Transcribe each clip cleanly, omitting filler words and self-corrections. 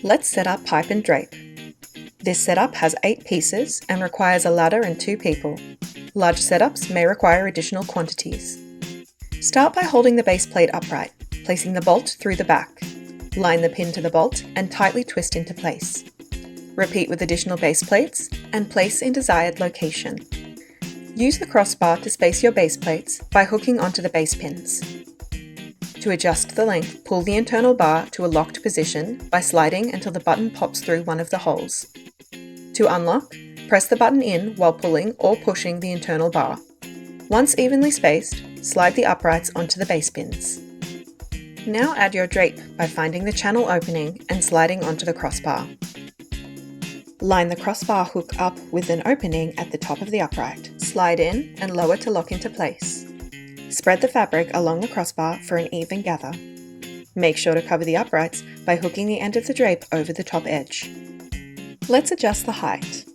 Let's set up pipe and drape. This setup has 8 pieces and requires a ladder and 2 people. Large setups may require additional quantities. Start by holding the base plate upright, placing the bolt through the back. Line the pin to the bolt and tightly twist into place. Repeat with additional base plates and place in desired location. Use the crossbar to space your base plates by hooking onto the base pins. To adjust the length, pull the internal bar to a locked position by sliding until the button pops through one of the holes. To unlock, press the button in while pulling or pushing the internal bar. Once evenly spaced, slide the uprights onto the base pins. Now add your drape by finding the channel opening and sliding onto the crossbar. Line the crossbar hook up with an opening at the top of the upright. Slide in and lower to lock into place. Spread the fabric along the crossbar for an even gather. Make sure to cover the uprights by hooking the end of the drape over the top edge. Let's adjust the height.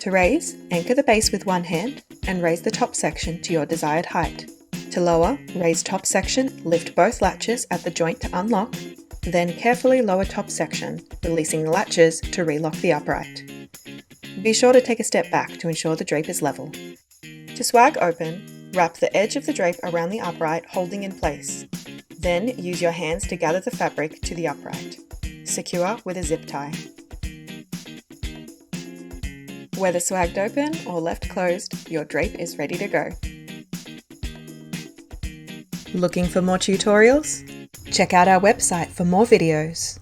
To raise, anchor the base with one hand and raise the top section to your desired height. To lower, raise top section, lift both latches at the joint to unlock, then carefully lower top section, releasing the latches to relock the upright. Be sure to take a step back to ensure the drape is level. To swag open, wrap the edge of the drape around the upright, holding in place. Then use your hands to gather the fabric to the upright. Secure with a zip tie. Whether swagged open or left closed, your drape is ready to go. Looking for more tutorials? Check out our website for more videos.